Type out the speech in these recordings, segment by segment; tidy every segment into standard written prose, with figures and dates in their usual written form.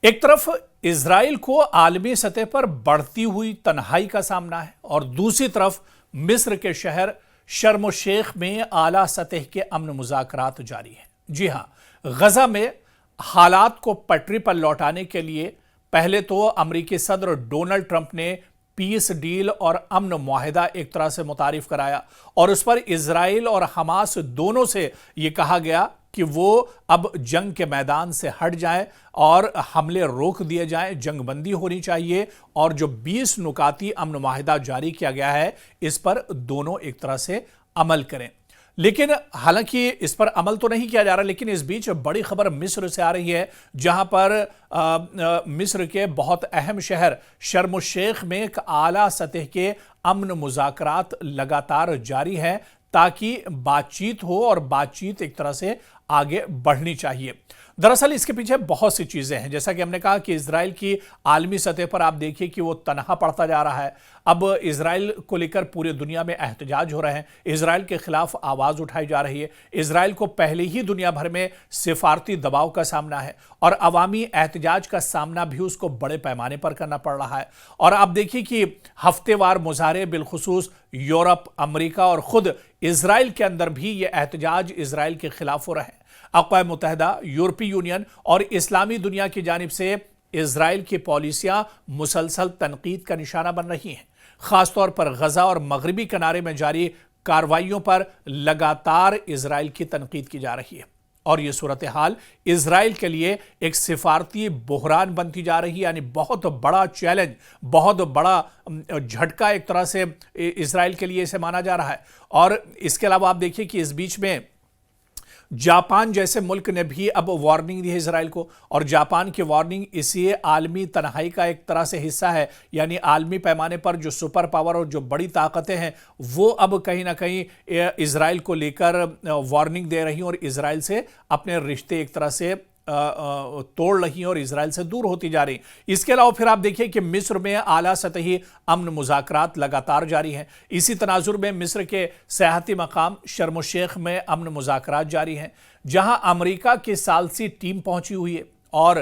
ایک طرف اسرائیل کو عالمی سطح پر بڑھتی ہوئی تنہائی کا سامنا ہے اور دوسری طرف مصر کے شہر شرم الشیخ میں اعلیٰ سطح کے امن مذاکرات جاری ہیں۔ جی ہاں، غزہ میں حالات کو پٹری پر لوٹانے کے لیے پہلے تو امریکی صدر ڈونلڈ ٹرمپ نے پیس ڈیل اور امن معاہدہ ایک طرح سے متعارف کرایا اور اس پر اسرائیل اور حماس دونوں سے یہ کہا گیا کہ وہ اب جنگ کے میدان سے ہٹ جائیں اور حملے روک دیے جائیں، جنگ بندی ہونی چاہیے اور جو 20 نکاتی امن معاہدہ جاری کیا گیا ہے اس پر دونوں ایک طرح سے عمل کریں۔ لیکن حالانکہ اس پر عمل تو نہیں کیا جا رہا، لیکن اس بیچ بڑی خبر مصر سے آ رہی ہے، جہاں پر مصر کے بہت اہم شہر شرم الشیخ میں ایک اعلیٰ سطح کے امن مذاکرات لگاتار جاری ہیں تاکہ بات چیت ہو اور بات چیت ایک طرح سے آگے بڑھنی چاہیے۔ دراصل اس کے پیچھے بہت سی چیزیں ہیں، جیسا کہ ہم نے کہا کہ اسرائیل کی عالمی سطح پر آپ دیکھیں کہ وہ تنہا پڑتا جا رہا ہے۔ اب اسرائیل کو لے کر پورے دنیا میں احتجاج ہو رہے ہیں، اسرائیل کے خلاف آواز اٹھائی جا رہی ہے۔ اسرائیل کو پہلے ہی دنیا بھر میں سفارتی دباؤ کا سامنا ہے اور عوامی احتجاج کا سامنا بھی اس کو بڑے پیمانے پر کرنا پڑ رہا ہے۔ اور آپ دیکھیں کہ ہفتے وار مظاہرے بالخصوص یورپ، امریکہ اور خود اسرائیل کے اندر بھی یہ احتجاج اسرائیل کے خلاف ہو رہے ہیں۔ اقوام متحدہ، یورپی یونین اور اسلامی دنیا کی جانب سے اسرائیل کی پالیسیاں مسلسل تنقید کا نشانہ بن رہی ہیں، خاص طور پر غزہ اور مغربی کنارے میں جاری کارروائیوں پر لگاتار اسرائیل کی تنقید کی جا رہی ہے اور یہ صورتحال اسرائیل کے لیے ایک سفارتی بحران بنتی جا رہی ہے، یعنی بہت بڑا چیلنج، بہت بڑا جھٹکا ایک طرح سے اسرائیل کے لیے اسے مانا جا رہا ہے۔ اور اس کے علاوہ آپ دیکھیں کہ اس بیچ میں جاپان جیسے ملک نے بھی اب وارننگ دی ہے اسرائیل کو، اور جاپان کی وارننگ اسی عالمی تنہائی کا ایک طرح سے حصہ ہے، یعنی عالمی پیمانے پر جو سپر پاور اور جو بڑی طاقتیں ہیں وہ اب کہیں نہ کہیں اسرائیل کو لے کر وارننگ دے رہی ہیں اور اسرائیل سے اپنے رشتے ایک طرح سے توڑ رہی ہیں اور اسرائیل سے دور ہوتی جا رہی ہیں۔ اس کے علاوہ پھر آپ دیکھیں کہ مصر میں اعلیٰ سطحی امن مذاکرات لگاتار جاری ہیں۔ اسی تناظر میں مصر کے سیاحتی مقام شرم الشیخ میں امن مذاکرات جاری ہیں، جہاں امریکہ کی ثالثی ٹیم پہنچی ہوئی ہے۔ اور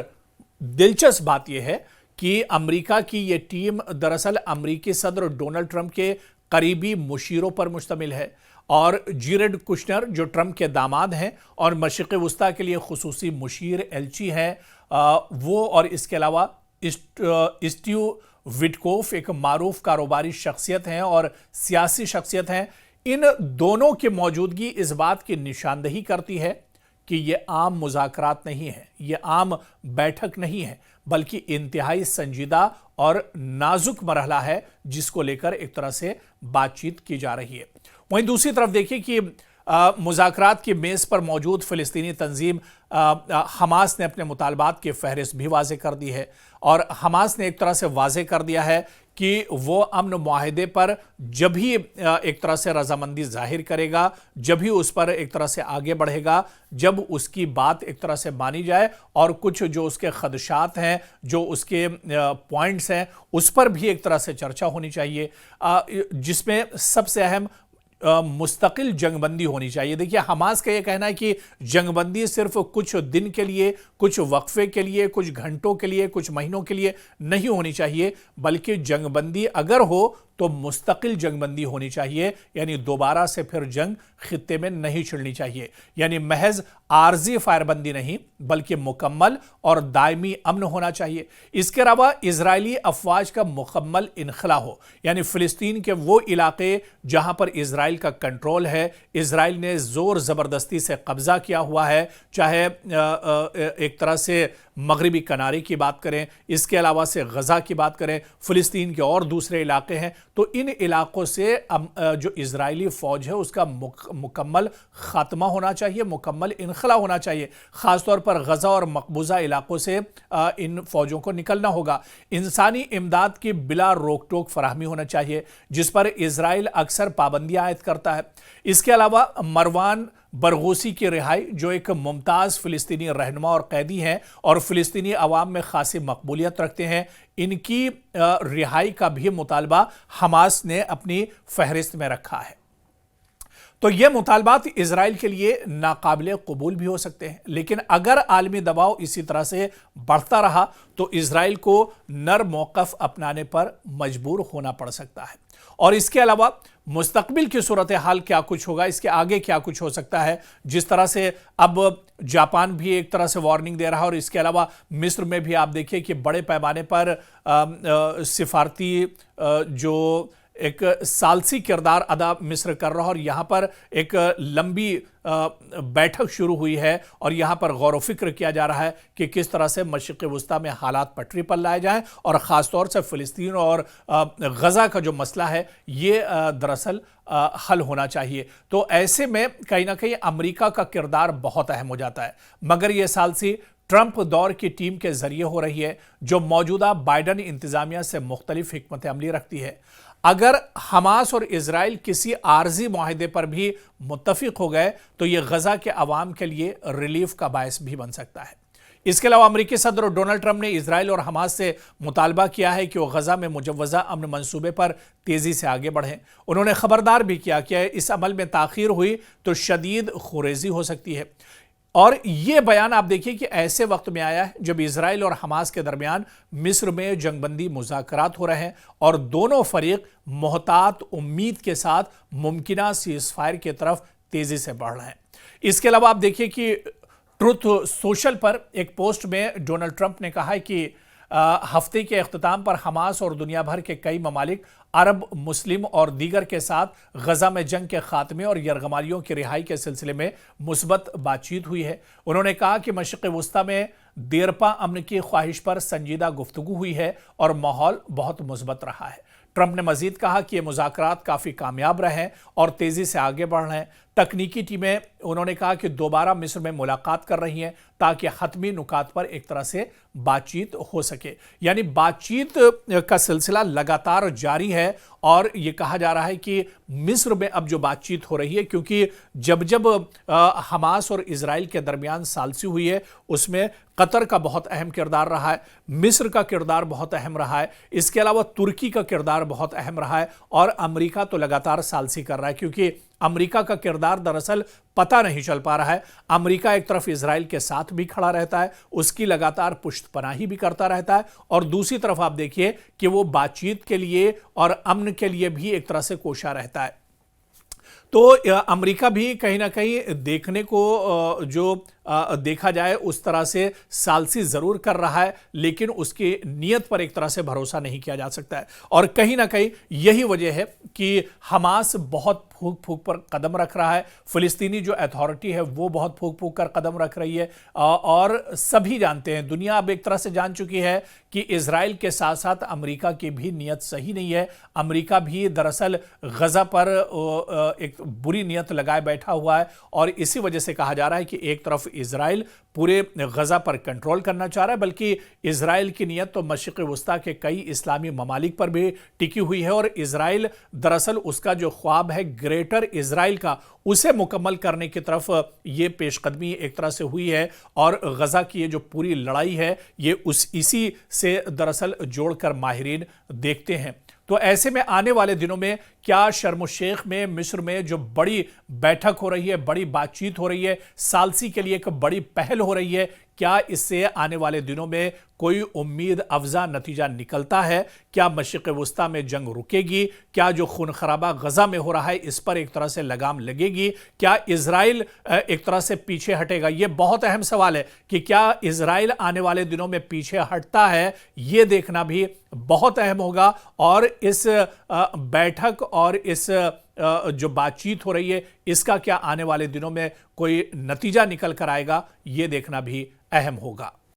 دلچسپ بات یہ ہے کہ امریکہ کی یہ ٹیم دراصل امریکی صدر ڈونلڈ ٹرمپ کے قریبی مشیروں پر مشتمل ہے، اور جیرڈ کشنر جو ٹرمپ کے داماد ہیں اور مشرق وسطیٰ کے لیے خصوصی مشیر ایلچی ہیں وہ، اور اس کے علاوہ اسٹیو وٹکوف ایک معروف کاروباری شخصیت ہیں اور سیاسی شخصیت ہیں۔ ان دونوں کی موجودگی اس بات کی نشاندہی کرتی ہے کہ یہ عام مذاکرات نہیں ہیں، یہ عام بیٹھک نہیں ہے، بلکہ انتہائی سنجیدہ اور نازک مرحلہ ہے جس کو لے کر ایک طرح سے بات چیت کی جا رہی ہے۔ وہیں دوسری طرف دیکھیں کہ مذاکرات کی میز پر موجود فلسطینی تنظیم حماس نے اپنے مطالبات کی فہرست بھی واضح کر دی ہے، اور حماس نے ایک طرح سے واضح کر دیا ہے کہ وہ امن معاہدے پر جب ہی ایک طرح سے رضامندی ظاہر کرے گا، جب ہی اس پر ایک طرح سے آگے بڑھے گا، جب اس کی بات ایک طرح سے مانی جائے اور کچھ جو اس کے خدشات ہیں، جو اس کے پوائنٹس ہیں، اس پر بھی ایک طرح سے چرچا ہونی چاہیے، جس میں سب سے اہم مستقل جنگ بندی ہونی چاہیے۔ دیکھیے، حماس کا یہ کہنا ہے کہ جنگ بندی صرف کچھ دن کے لیے، کچھ وقفے کے لیے، کچھ گھنٹوں کے لیے، کچھ مہینوں کے لیے نہیں ہونی چاہیے، بلکہ جنگ بندی اگر ہو تو مستقل جنگ بندی ہونی چاہیے، یعنی دوبارہ سے پھر جنگ خطے میں نہیں چھڑنی چاہیے، یعنی محض عارضی فائر بندی نہیں بلکہ مکمل اور دائمی امن ہونا چاہیے۔ اس کے علاوہ اسرائیلی افواج کا مکمل انخلا ہو، یعنی فلسطین کے وہ علاقے جہاں پر اسرائیل کا کنٹرول ہے، اسرائیل نے زور زبردستی سے قبضہ کیا ہوا ہے، چاہے ایک طرح سے مغربی کنارے کی بات کریں، اس کے علاوہ سے غزہ کی بات کریں، فلسطین کے اور دوسرے علاقے ہیں، تو ان علاقوں سے جو اسرائیلی فوج ہے اس کا مکمل خاتمہ ہونا چاہیے، مکمل انخلا ہونا چاہیے۔ خاص طور پر غزہ اور مقبوضہ علاقوں سے ان فوجوں کو نکلنا ہوگا۔ انسانی امداد کی بلا روک ٹوک فراہمی ہونا چاہیے، جس پر اسرائیل اکثر پابندیاں عائد کرتا ہے۔ اس کے علاوہ مروان برغوثی کی رہائی، جو ایک ممتاز فلسطینی رہنما اور قیدی ہیں اور فلسطینی عوام میں خاصی مقبولیت رکھتے ہیں، ان کی رہائی کا بھی مطالبہ حماس نے اپنی فہرست میں رکھا ہے۔ تو یہ مطالبات اسرائیل کے لیے ناقابل قبول بھی ہو سکتے ہیں، لیکن اگر عالمی دباؤ اسی طرح سے بڑھتا رہا تو اسرائیل کو نرم موقف اپنانے پر مجبور ہونا پڑ سکتا ہے۔ اور اس کے علاوہ مستقبل کی صورتحال کیا کچھ ہوگا، اس کے آگے کیا کچھ ہو سکتا ہے، جس طرح سے اب جاپان بھی ایک طرح سے وارننگ دے رہا ہے، اور اس کے علاوہ مصر میں بھی آپ دیکھیں کہ بڑے پیمانے پر سفارتی جو ایک ثالثی کردار ادا مصر کر رہا، اور یہاں پر ایک لمبی بیٹھک شروع ہوئی ہے، اور یہاں پر غور و فکر کیا جا رہا ہے کہ کس طرح سے مشرق وسطیٰ میں حالات پٹری پر لائے جائیں، اور خاص طور سے فلسطین اور غزہ کا جو مسئلہ ہے یہ دراصل حل ہونا چاہیے۔ تو ایسے میں کہیں نہ کہیں امریکہ کا کردار بہت اہم ہو جاتا ہے، مگر یہ ثالثی ٹرمپ دور کی ٹیم کے ذریعے ہو رہی ہے، جو موجودہ بائیڈن انتظامیہ سے مختلف حکمت عملی رکھتی ہے۔ اگر حماس اور اسرائیل کسی عارضی معاہدے پر بھی متفق ہو گئے تو یہ غزہ کے عوام کے لیے ریلیف کا باعث بھی بن سکتا ہے۔ اس کے علاوہ امریکی صدر ڈونلڈ ٹرمپ نے اسرائیل اور حماس سے مطالبہ کیا ہے کہ وہ غزہ میں مجوزہ امن منصوبے پر تیزی سے آگے بڑھیں۔ انہوں نے خبردار بھی کیا کہ اس عمل میں تاخیر ہوئی تو شدید خونریزی ہو سکتی ہے۔ اور یہ بیان آپ دیکھیے کہ ایسے وقت میں آیا ہے جب اسرائیل اور حماس کے درمیان مصر میں جنگ بندی مذاکرات ہو رہے ہیں، اور دونوں فریق محتاط امید کے ساتھ ممکنہ سیز فائر کی طرف تیزی سے بڑھ رہے ہیں۔ اس کے علاوہ آپ دیکھیے کہ ٹروتھ سوشل پر ایک پوسٹ میں ڈونلڈ ٹرمپ نے کہا ہے کہ ہفتے کے اختتام پر حماس اور دنیا بھر کے کئی ممالک، عرب، مسلم اور دیگر کے ساتھ غزہ میں جنگ کے خاتمے اور یرغمالیوں کی رہائی کے سلسلے میں مثبت بات چیت ہوئی ہے۔ انہوں نے کہا کہ مشرق وسطیٰ میں دیرپا امن کی خواہش پر سنجیدہ گفتگو ہوئی ہے اور ماحول بہت مثبت رہا ہے۔ ٹرمپ نے مزید کہا کہ یہ مذاکرات کافی کامیاب رہے ہیں اور تیزی سے آگے بڑھ رہے ہیں۔ تکنیکی ٹیمیں، انہوں نے کہا کہ دوبارہ مصر میں ملاقات کر رہی ہیں تاکہ حتمی نکات پر ایک طرح سے بات چیت ہو سکے۔ یعنی بات چیت کا سلسلہ لگاتار جاری ہے، اور یہ کہا جا رہا ہے کہ مصر میں اب جو بات چیت ہو رہی ہے، کیونکہ جب حماس اور اسرائیل کے درمیان ثالثی ہوئی ہے اس میں قطر کا بہت اہم کردار رہا ہے، مصر کا کردار بہت اہم رہا ہے، اس کے علاوہ ترکی کا کردار بہت اہم رہا ہے، اور امریکہ تو لگاتار ثالثی کر رہا ہے، کیونکہ امریکہ کا کردار دراصل پتہ نہیں چل پا رہا ہے۔ امریکہ ایک طرف اسرائیل کے ساتھ بھی کھڑا رہتا ہے، اس کی لگاتار پشت پناہی بھی کرتا رہتا ہے، اور دوسری طرف آپ دیکھیے کہ وہ بات چیت کے لیے اور امن کے لیے بھی ایک طرح سے کوشاں رہتا ہے۔ تو امریکہ بھی کہیں نہ کہیں دیکھنے کو جو دیکھا جائے اس طرح سے ثالثی ضرور کر رہا ہے، لیکن اس کی نیت پر ایک طرح سے بھروسہ نہیں کیا جا سکتا ہے۔ اور کہیں نہ کہیں یہی وجہ ہے کہ حماس بہت پھونک پھونک پر قدم رکھ رہا ہے، فلسطینی جو اتھارٹی ہے وہ بہت پھونک پھونک کر قدم رکھ رہی ہے، اور سبھی جانتے ہیں، دنیا اب ایک طرح سے جان چکی ہے کہ اسرائیل کے ساتھ ساتھ امریکہ کی بھی نیت صحیح نہیں ہے۔ امریکہ بھی دراصل غزہ پر ایک بری نیت لگائے بیٹھا ہوا ہے، اور اسی وجہ سے کہا جا رہا ہے کہ ایک طرف اسرائیل پورے غزہ پر کنٹرول کرنا چاہ رہا ہے، بلکہ اسرائیل کی نیت تو مشرق وسطیٰ کے کئی اسلامی ممالک پر بھی ٹکی ہوئی ہے، اور اسرائیل دراصل اس کا جو خواب ہے گریٹر اسرائیل کا، اسے مکمل کرنے کی طرف یہ پیش قدمی ایک طرح سے ہوئی ہے، اور غزہ کی یہ جو پوری لڑائی ہے یہ اسی سے دراصل جوڑ کر ماہرین دیکھتے ہیں۔ تو ایسے میں آنے والے دنوں میں کیا شرم الشیخ میں مصر میں جو بڑی بیٹھک ہو رہی ہے، بڑی بات چیت ہو رہی ہے، ثالثی کے لیے ایک بڑی پہل ہو رہی ہے، کیا اس سے آنے والے دنوں میں کوئی امید افزا نتیجہ نکلتا ہے؟ کیا مشرق وسطیٰ میں جنگ رکے گی؟ کیا جو خون خرابہ غزہ میں ہو رہا ہے اس پر ایک طرح سے لگام لگے گی؟ کیا اسرائیل ایک طرح سے پیچھے ہٹے گا؟ یہ بہت اہم سوال ہے کہ کیا اسرائیل آنے والے دنوں میں پیچھے ہٹتا ہے، یہ دیکھنا بھی بہت اہم ہوگا، اور اس بیٹھک اور اس جو بات چیت ہو رہی ہے اس کا کیا آنے والے دنوں میں کوئی نتیجہ نکل کر آئے گا، یہ دیکھنا بھی اہم ہوگا۔